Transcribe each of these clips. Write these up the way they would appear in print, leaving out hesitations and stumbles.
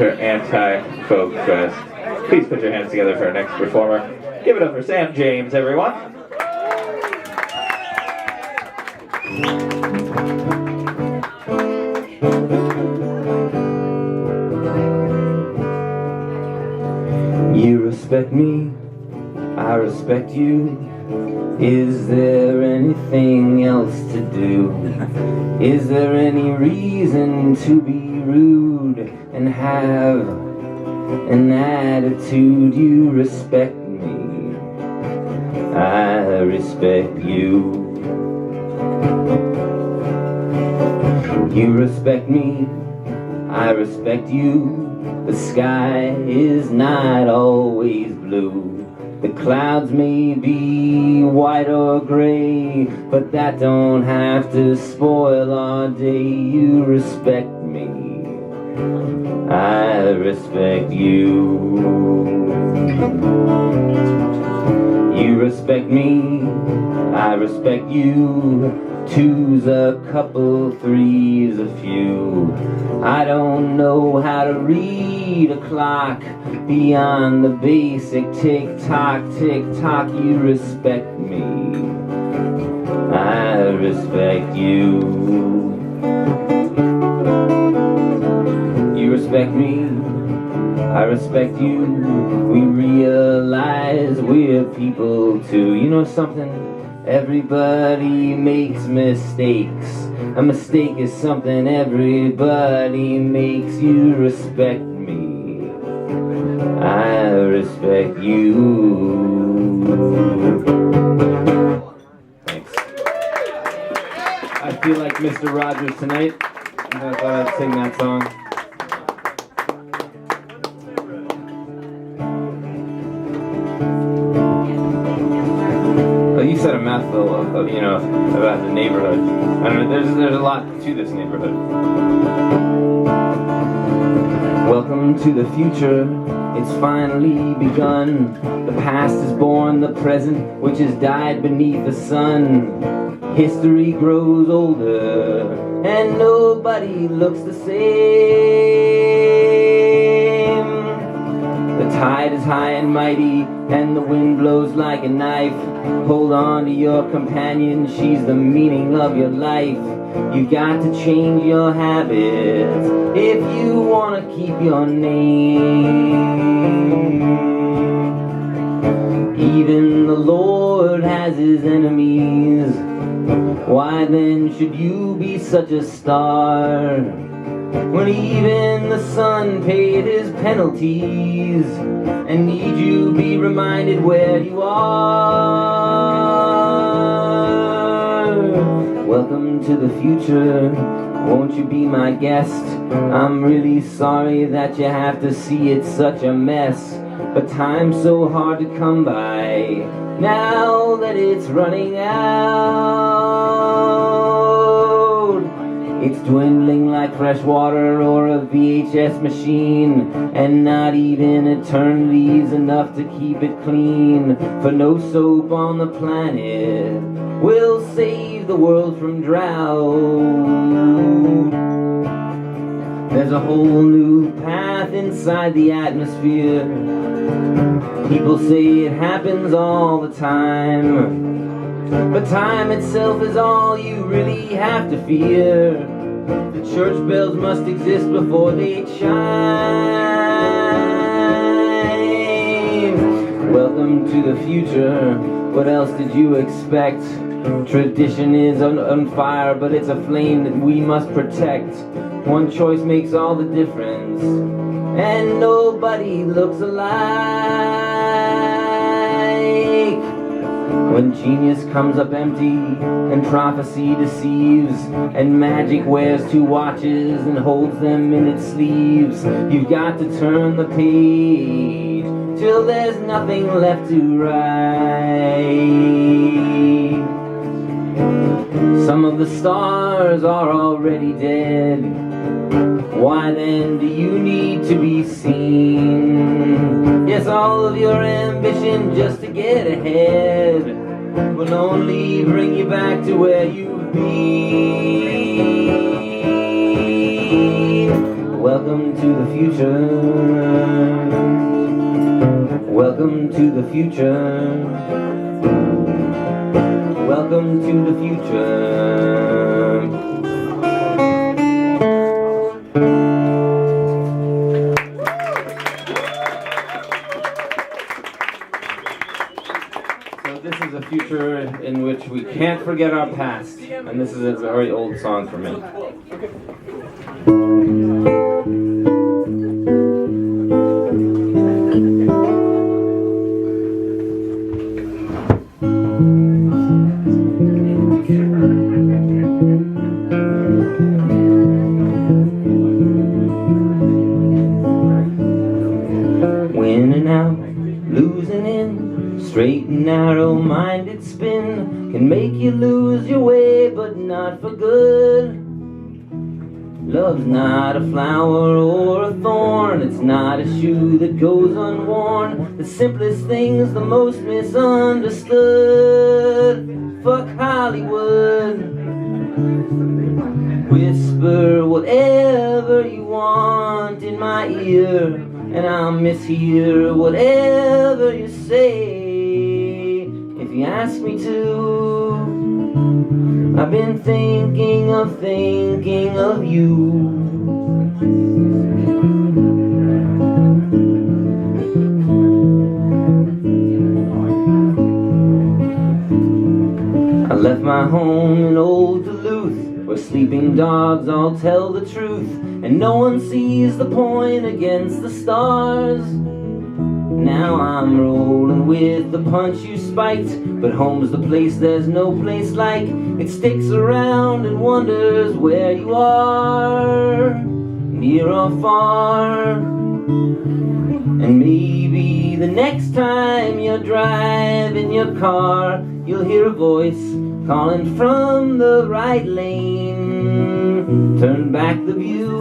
Winter Antifolk Fest. Please put your hands together for our next performer. Give it up for Sam James, everyone. You respect me, I respect you. Is there anything else to do? Is there any reason to be rude and have an attitude? You respect me, I respect you. You respect me, I respect you. The sky is not always blue. The clouds may be white or gray, but that don't have to spoil our day. You respect me, I respect you. You respect me, I respect you. Two's a couple, three's a few. I don't know how to read a clock beyond the basic tick-tock, tick-tock. You respect me, I respect you. You respect me, I respect you. We realize we're people too. You know something? Everybody makes mistakes. A mistake is something everybody makes. You respect me, I respect you. Thanks. I feel like Mr. Rogers tonight. I thought I'd sing that song. You said a mouthful of about the neighborhood. I don't know, there's a lot to this neighborhood. Welcome to the future, it's finally begun. The past is born, the present, which has died beneath the sun. History grows older, and nobody looks the same. The tide is high and mighty, and the wind blows like a knife. Hold on to your companion, she's the meaning of your life. You got to change your habits if you want to keep your name. Even the Lord has his enemies. Why then should you be such a star? When even the sun paid his penalties, and need you be reminded where you are. Welcome to the future, won't you be my guest? I'm really sorry that you have to see it's such a mess, but time's so hard to come by, now that it's running out. It's dwindling like fresh water or a VHS machine, and not even eternity's enough to keep it clean. For no soap on the planet will save the world from drought. There's a whole new path inside the atmosphere. People say it happens all the time, but time itself is all you really have to fear. The church bells must exist before they chime. Welcome to the future, what else did you expect? Tradition is on fire, but it's a flame that we must protect. One choice makes all the difference, and nobody looks alike. When genius comes up empty, and prophecy deceives, and magic wears two watches and holds them in its sleeves, you've got to turn the page till there's nothing left to write. Some of the stars are already dead. Why then do you need to be seen? Yes, all of your ambition just to get ahead will only bring you back to where you've been. welcome to the future. Welcome to the future. Welcome to the future. So this is a future in which we can't forget our past, and this is a very old song for me. Winning out, losing in, straight and narrow-minded spin can make you lose your way, but not for good. Love's not a flower or a thorn, it's not a shoe that goes unworn. The simplest thing's the most misunderstood. Fuck Hollywood. Whisper whatever you want in my ear, and I'll mishear whatever you say. If you ask me to, I've been thinking of you. I left my home in old Duluth, where sleeping dogs all tell the truth, and no one sees the point against the stars. Now I'm rolling with the punch you spiked, but home's the place there's no place like. It sticks around and wonders where you are, near or far. And maybe the next time you're driving your car, you'll hear a voice calling from the right lane. Turn back the view.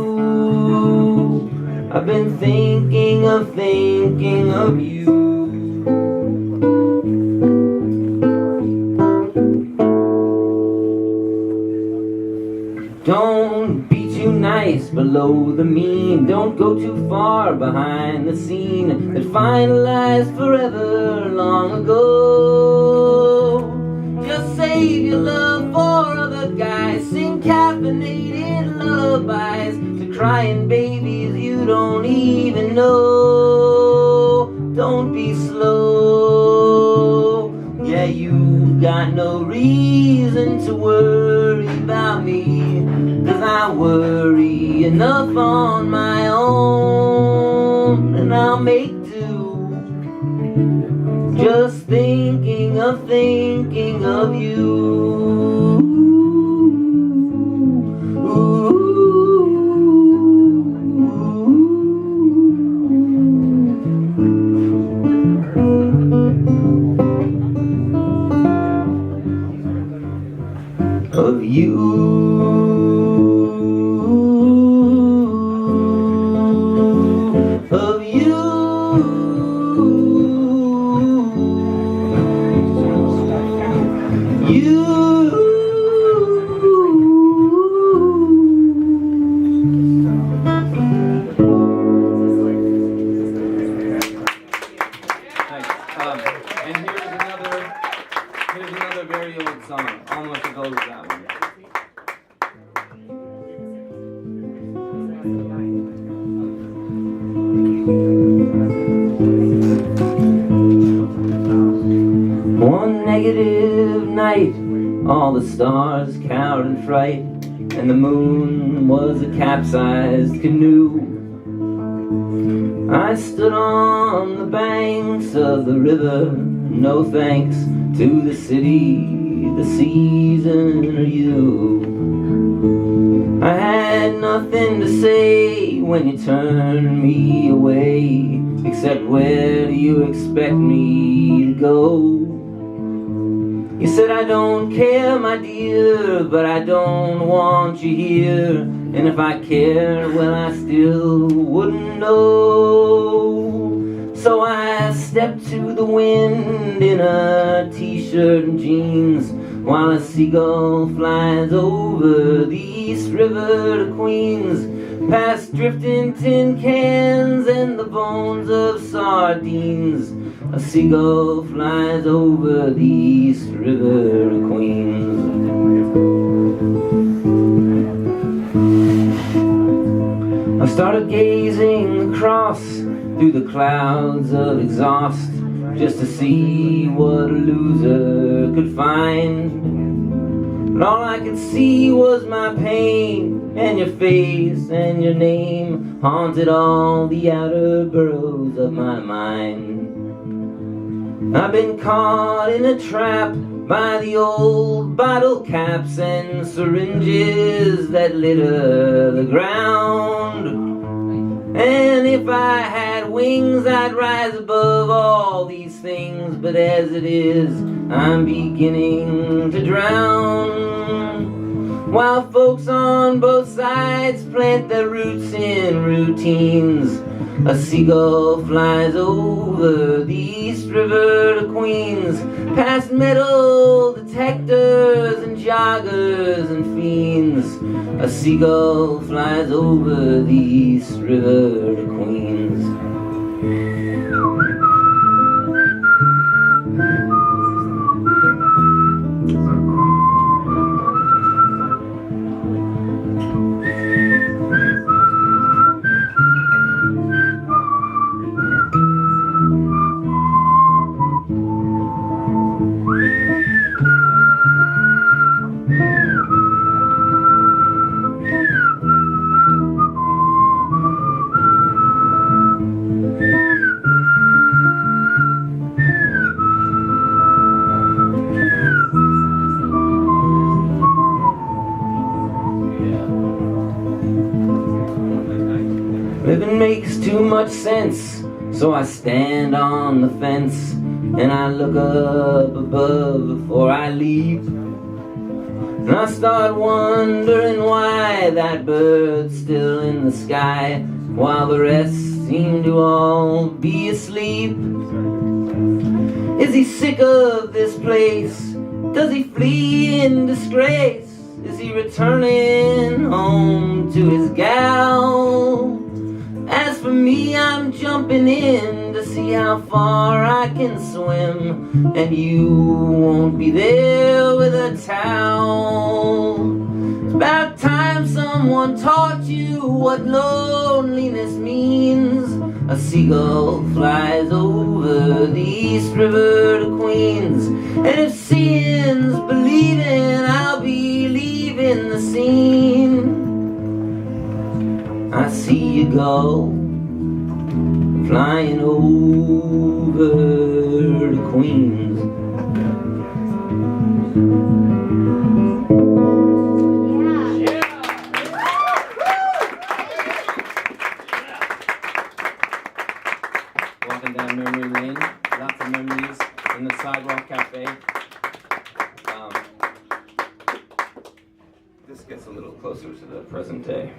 I've been thinking of you. Don't be too nice below the mean. Don't go too far behind the scene that finalized forever long ago. Just save your love for other guys. Sing caffeinated lullabies to crying babies you don't even know. Don't be slow. Yeah, you've got no reason to worry about me, 'cause I worry enough on my own, and I'll make do. Just thinking of you. Of you. Of you. You. And here's another very old song, almost as old as that one. One negative night, all the stars cowered in fright, and the moon was a capsized canoe. I stood on the banks of the river, no thanks to the city, the season, or you. I had nothing to say when you turned me away, except where do you expect me to go? You said, I don't care, my dear, but I don't want you here. And if I cared, well, I still wouldn't know. So I stepped to the wind in a t-shirt and jeans, while a seagull flies over the East River to Queens. past drifting tin cans and the bones of sardines. A seagull flies over the East River of Queens. I started gazing across through the clouds of exhaust, just to see what a loser could find. But all I could see was my pain, and your face and your name haunted all the outer boroughs of my mind. I've been caught in a trap by the old bottle caps and syringes that litter the ground. And if I had wings, I'd rise above all these things. But as it is, I'm beginning to drown, while folks on both sides plant their roots in routines. A seagull flies over the East River to Queens, past metal detectors and joggers and fiends. A seagull flies over the East River to Queens. Living makes too much sense, so I stand on the fence and I look up above before I leap. And I start wondering why that bird's still in the sky while the rest seem to all be asleep. Is he sick of this place? Does he flee in disgrace? Is he returning home to his gal? As for me, I'm jumping in to see how far I can swim, and you won't be there with a towel. It's about time someone taught you what loneliness means. A seagull flies over the East River to Queens, and if seeing's believing, I'll be leaving the scene. I see you go, flying over to Queens. Walking down memory lane, lots of memories in the Sidewalk Café. This gets a little closer to the present day.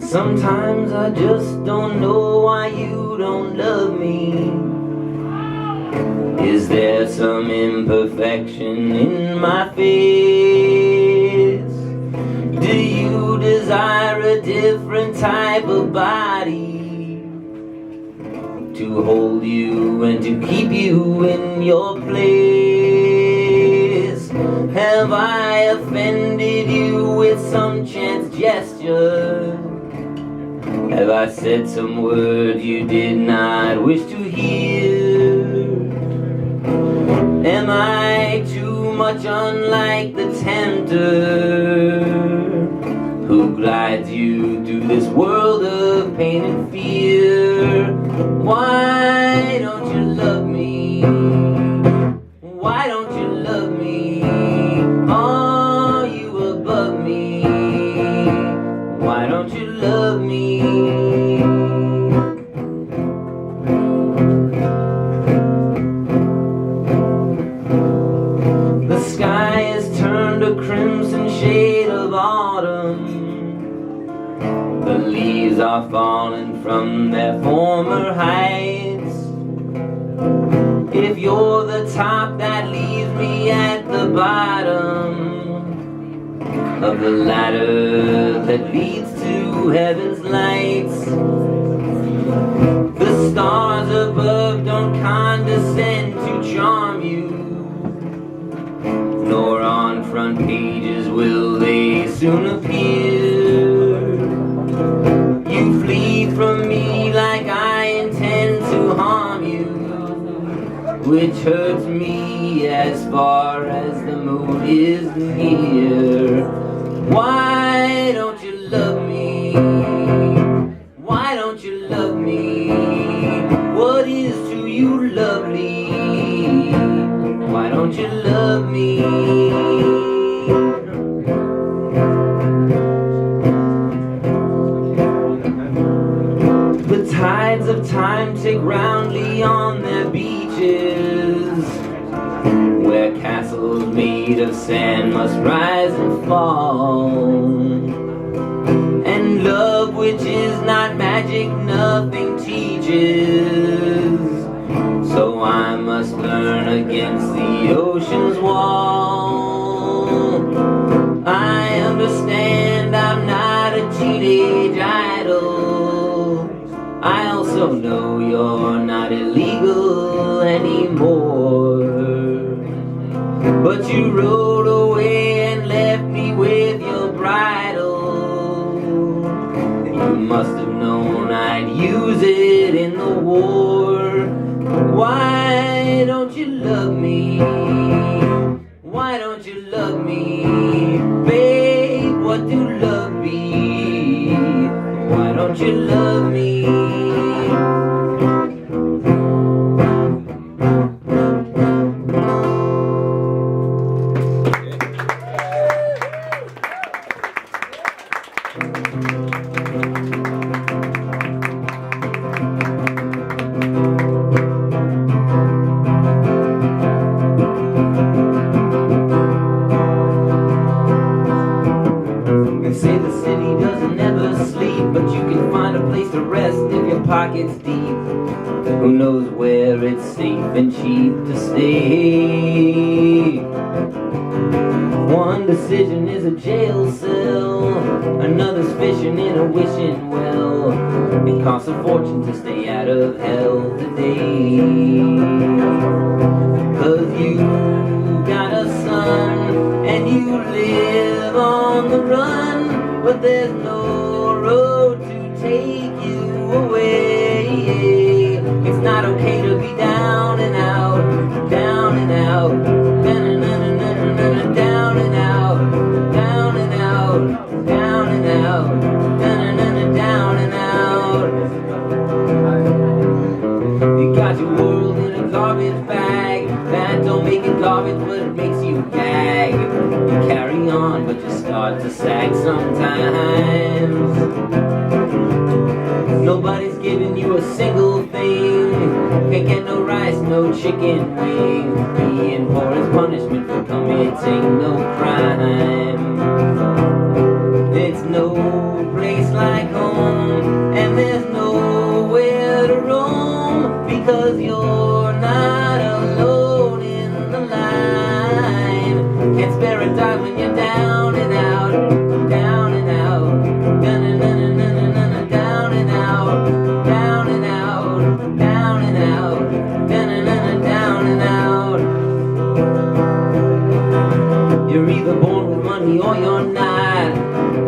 Sometimes I just don't know why you don't love me. Is there some imperfection in my face? Do you desire a different type of body to hold you and to keep you in your place? Have I offended you with some chance gesture? Have I said some word you did not wish to hear? Am I too much unlike the tempter who glides you through this world of pain and fear? Why don't you love me? Why don't you love me? Are you above me? Why don't you love me? The sky has turned a crimson shade of autumn. The leaves are falling from their former heights. If you're the top, that leaves me at the bottom of the ladder that leads to heaven's lights. The stars above don't condescend to charm you, nor on front pages will they soon appear. You flee from me like I intend to harm you, which hurts me as far as the moon is near. Why don't you love me? Why don't you love me? What is to you lovely? Why don't you love me? The tides of time take roundly on their beaches, where castles made of sand must rise and fall. And love, which is not magic, nothing teaches. So I must learn against the ocean's wall. I understand I'm not a teenage idol. I also know you're not illegal anymore. But you rode away and left me with your bridle. You must have known I'd use it in the war. Why don't you love me? Why don't you love me? Babe, what do love be? Why don't you love me? They say the city doesn't ever sleep, but you can find a place to rest if your pocket's deep. Who knows where it's safe and cheap to stay? One decision is a jail cell, another's fishing in a wishing well. It costs a fortune to stay out of hell today. 'Cause you got a son and you live on the run, but there's no road to take you away. It's not okay to be down and out, down and out, down and out, down and out, down and out, down and out, down and out. You got your world in a garbage bag. That don't make it garbage, but it makes you gag. You carry on, but you start to sag sometimes. Nobody's giving you a single thing. Can't get no rice, no chicken wing. Being poor is punishment for committing no crime. It's no place like home, and there's nowhere to roam, because you're not alone in the line. Can't spare a dime when you're down and out, down and out, down and out, down and out, down and out, down and out, down and out. You're either born with money or you're not.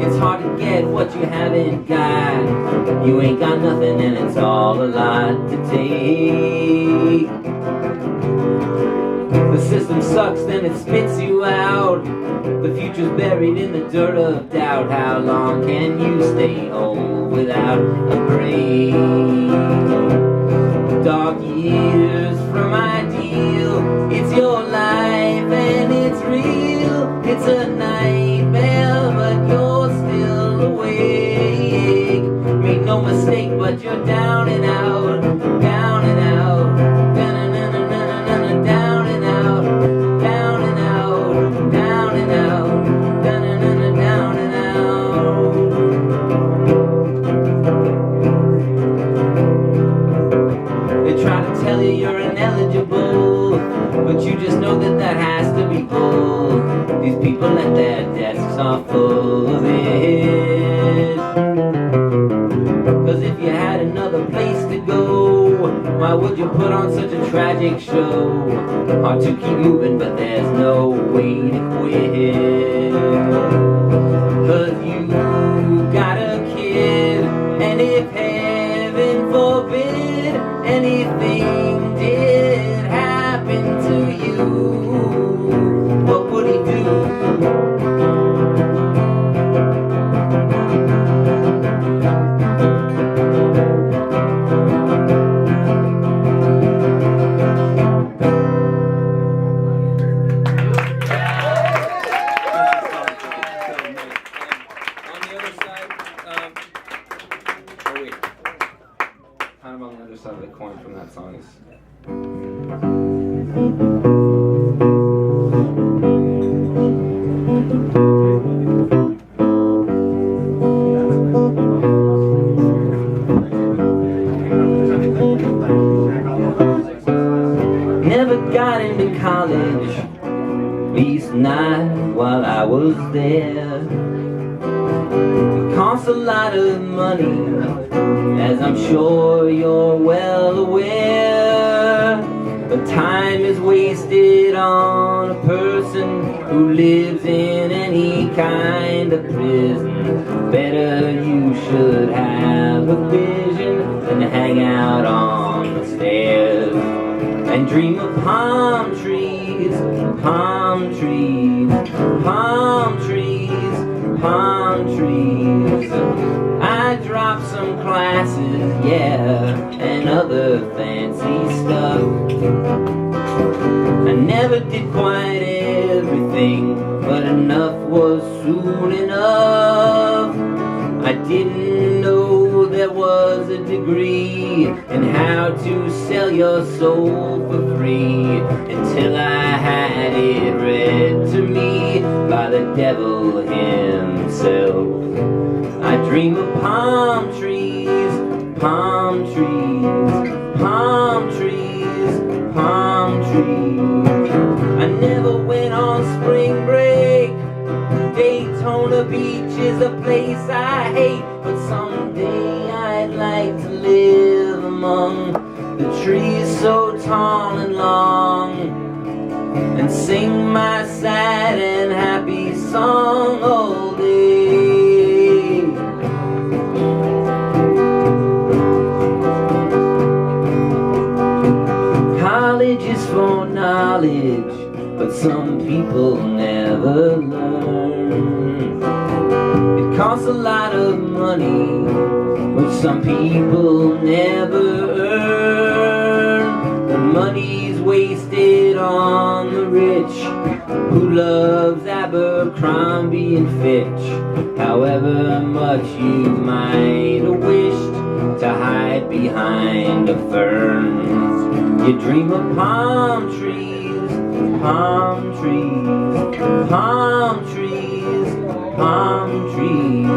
It's hard to get what you haven't got. You ain't got nothing and it's all a lot to take. The system sucks, then it spits you out. The future's buried in the dirt of doubt. How long can you stay whole without a break? Dark years from ideal. It's your life and it's real. It's a nightmare, but you're still awake. Make no mistake, but you're down and out, down and out, down and out, down and out, down and out, down and out, down and out. They try to tell you you're an thread that has to be pulled. These people at their desks are full of it. Cause if you had another place to go, why would you put on such a tragic show? Hard to keep moving, but there's no way to quit. Cause you got a kid, and if heaven forbid anything did happen to you, what would he do? Side of the coin from that song is never got into college, at least not while I was there. It cost a lot of money, as I'm sure you're well aware. But time is wasted on a person who lives in any kind of prison. Better you should have a vision than hang out on the stairs and dream of palm trees, palm trees, palm trees, palm trees. I dropped some classes, yeah, and other fancy stuff. I never did quite everything, but enough was soon enough. I didn't know there was a degree in how to sell your soul for free, until I had it read to me by the devil himself. I dream of palm trees, palm trees, palm trees, palm trees. I never went on spring break. Daytona Beach is a place I hate, but someday I'd like to live among the trees so tall and long, and sing my sad and happy song all day. College is for knowledge, but some people never learn. It costs a lot of money, which some people never earn. The money's wasted on the rich, who loves Abercrombie and Fitch. However much you might have wished to hide behind a fern, you dream of palm trees, palm trees, palm trees, palm trees.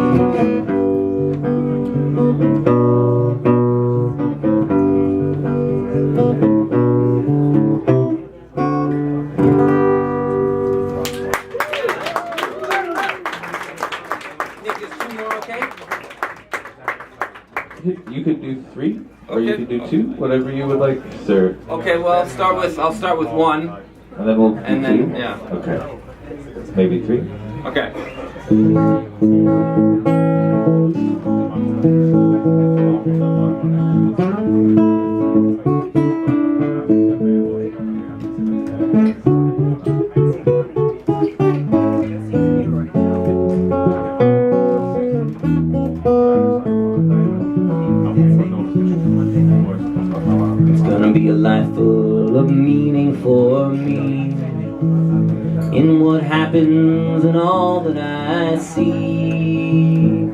Nick, is 2 more okay? You could do 3, or you could do 2, whatever you would like, sir. Okay, well I'll start with 1. And then we'll do And then, 2? yeah. Okay. Maybe 3? Okay. It's gonna be a life full of meaning for me, in what happens and all that I see,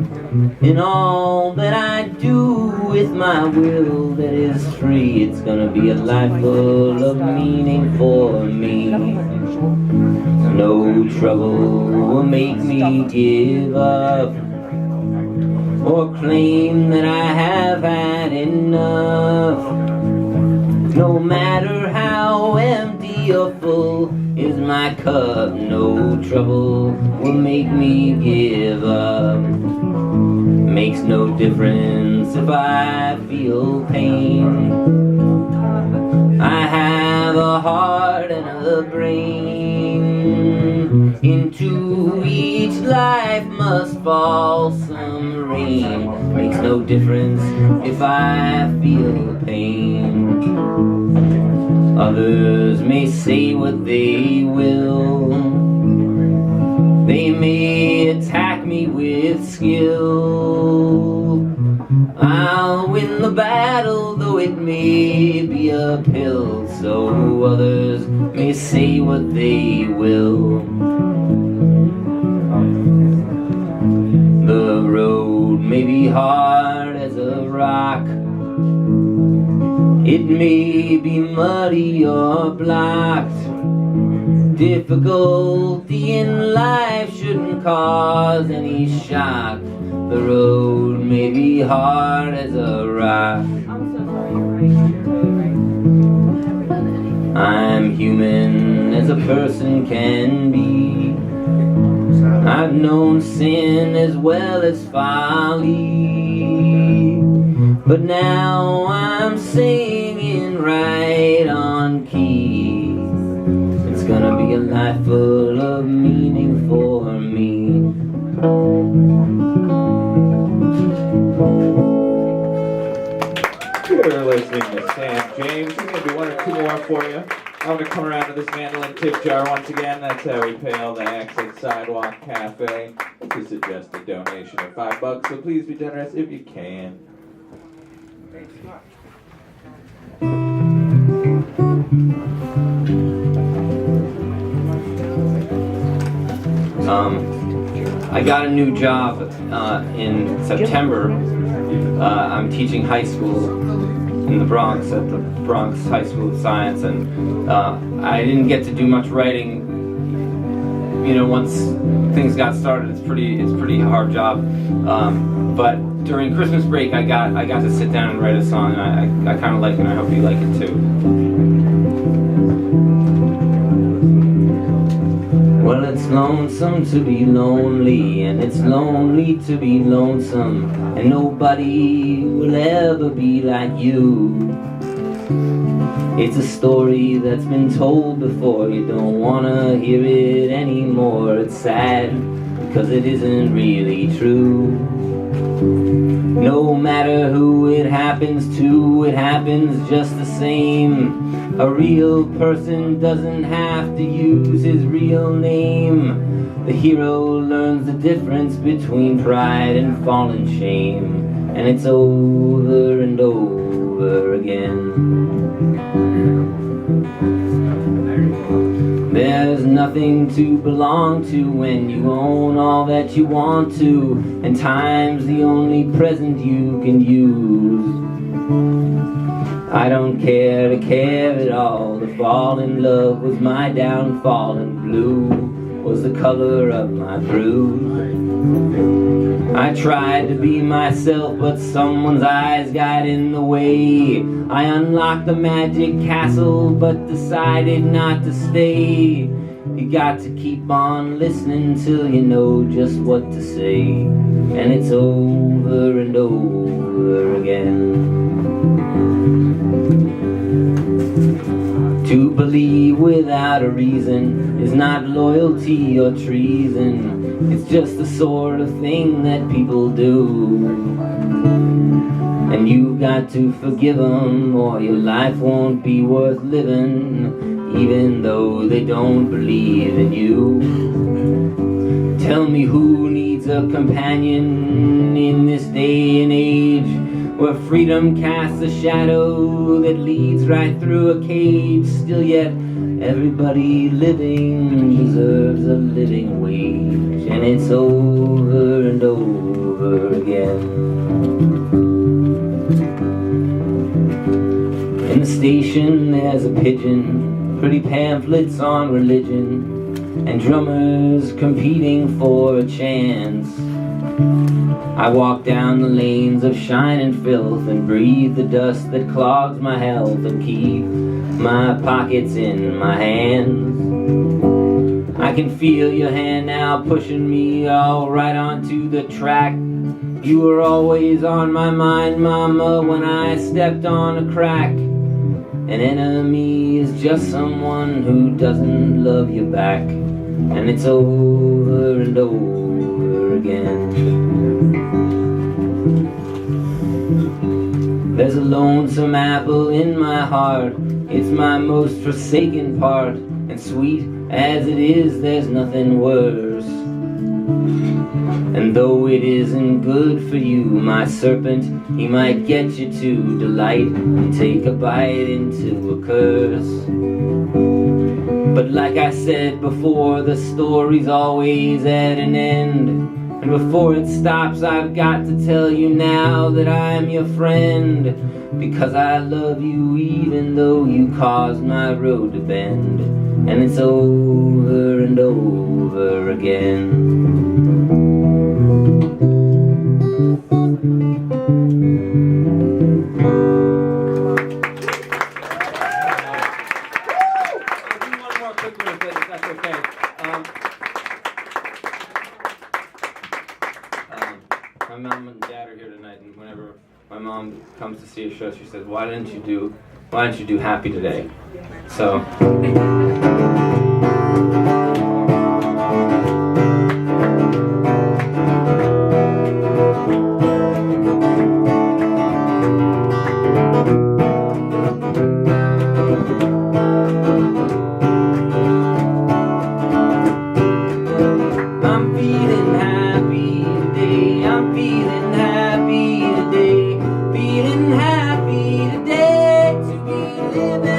in all that I do with my will that is free. It's gonna be a life full of meaning for me. No trouble will make me give up or claim that I have had enough. No matter how empty empty or full is my cup. No trouble will make me give up. Makes no difference if I feel pain. I have a heart and a brain. Into each life must fall some rain. Makes no difference if I feel pain. Others may say what they will. They may attack me with skill. I'll win the battle, though it may be uphill. So others may say what they will. The road may be hard as a rock. It may be muddy or blocked. Difficulty in life shouldn't cause any shock. The road may be hard as a rock. I'm human as a person can be. I've known sin as well as folly. But now I'm singing right on key. It's gonna be a life full of meaning for me. You're listening to Sam James. We're going to do one or two more for you. I'm going to come around to this mandolin tip jar once again. That's how we pay all the acts at Sidewalk Café. We suggest a donation of $5, so please be generous if you can. I got a new job in September. I'm teaching high school in the Bronx at the Bronx High School of Science, and I didn't get to do much writing. You know, once things got started, it's a pretty hard job. But during Christmas break, I got to sit down and write a song, and I kind of like it. And I hope you like it too. Well, it's lonesome to be lonely, and it's lonely to be lonesome, and nobody will ever be like you. It's a story that's been told before, you don't wanna hear it anymore. It's sad, because it isn't really true. No matter who it happens to, it happens just the same. A real person doesn't have to use his real name. The hero learns the difference between pride and fallen shame, and it's over and over again. There's nothing to belong to when you own all that you want to, and time's the only present you can use. I don't care to care at all. To fall in love was my downfall, and blue was the color of my bruise. I tried to be myself, but someone's eyes got in the way. I unlocked the magic castle, but decided not to stay. You got to keep on listening till you know just what to say, and it's over and over again. To believe without a reason is not loyalty or treason. It's just the sort of thing that people do, and you've got to forgive them, or your life won't be worth living, even though they don't believe in you. Tell me who needs a companion in this day and age, where freedom casts a shadow that leads right through a cage. Still yet, everybody living deserves a living wage, and it's over and over again. In the station there's a pigeon, pretty pamphlets on religion, and drummers competing for a chance. I walk down the lanes of shine and filth and breathe the dust that clogs my health and keep my pockets in my hands. I can feel your hand now pushing me all right onto the track. You were always on my mind, mama, when I stepped on a crack. An enemy is just someone who doesn't love you back, and it's over and over again. There's a lonesome apple in my heart. It's my most forsaken part, and sweet as it is, there's nothing worse. And though it isn't good for you, my serpent, he might get you to delight and take a bite into a curse. But like I said before, the story's always at an end. And before it stops, I've got to tell you now that I'm your friend, because I love you even though you caused my road to bend. And it's over and over again. My mom and dad are here tonight, and whenever my mom comes to see a show, she says, why don't you do Happy today? So I'm feeling happy today, I'm feeling happy today, feeling happy today to be living.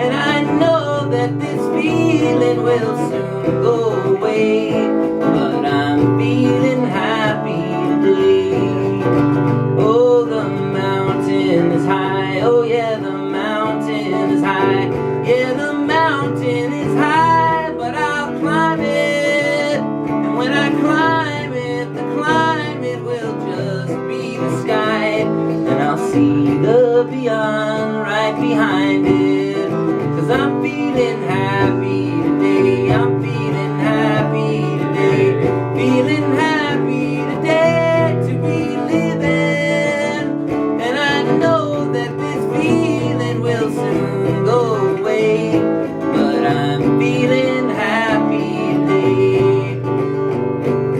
And I know that this feeling will soon go away, but I'm feeling happy today. Oh, the mountain is high, oh yeah, the mountain is high, yeah, the mountain is high, but I'll climb it. And when I climb it, the climate will just be the sky, and I'll see the beyond right behind it. 'Cause I'm feeling happy today, I'm feeling happy today, feeling happy today to be living. And I know that this feeling will soon go away, but I'm feeling happy today.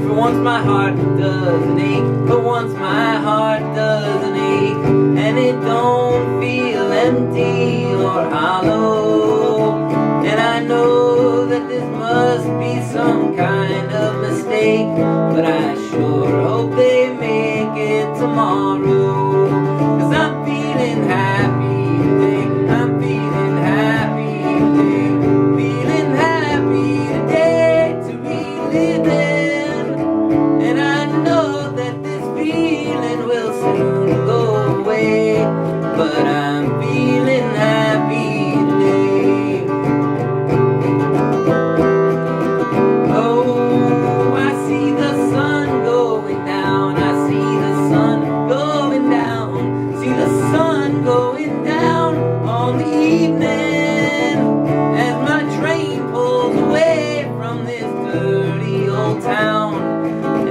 For once my heart doesn't ache, for once my heart doesn't ache, and it don't feel empty or hollow. And I know that this must be some kind of mistake, but I sure hope they make it tomorrow. 'Cause I'm feeling happy today, I'm feeling happy today, feeling happy today to be living. And I know that this feeling will soon go away, but I'm feeling happy today. Oh, I see the sun going down, I see the sun going down, see the sun going down on the evening as my train pulls away from this dirty old town.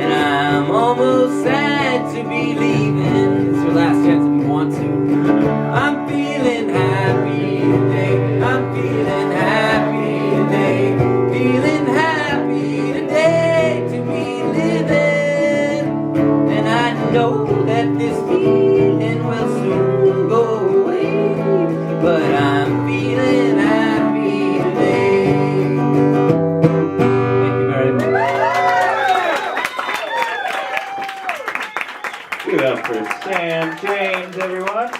And I'm almost sad to be leaving. It's your last chance if you want to. I'm feeling happy today, I'm feeling happy today, feeling happy today to be living. And I know that this feeling will soon go away, but I'm feeling happy today. Thank you very much. Give it up for Sam James, everyone.